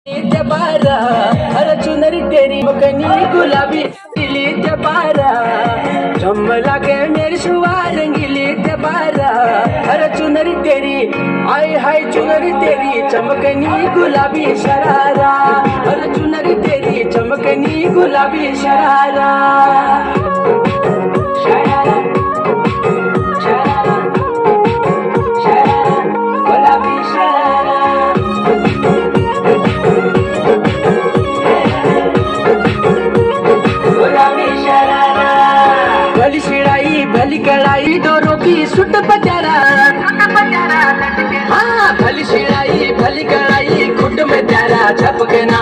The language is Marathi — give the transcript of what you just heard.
बारा हर चुनरी तेरी मकनी गुलाबी दिली ते बारा झम लागे मेरी सुवार रंगीली ते बारा हर चुनरी तेरी आई हाय चुनरी तेरी चमकनी गुलाबी शरारा हर चुनरी तेरी चमकनी गुलाबी शरारा शरारा शरारा शरारा गुलाबी शरारा भली शिड़ाई भली कड़ाई दोनों की सुट पचारा हाँ भली शिड़ाई भली कड़ाई खुट में प्यारा छप के ना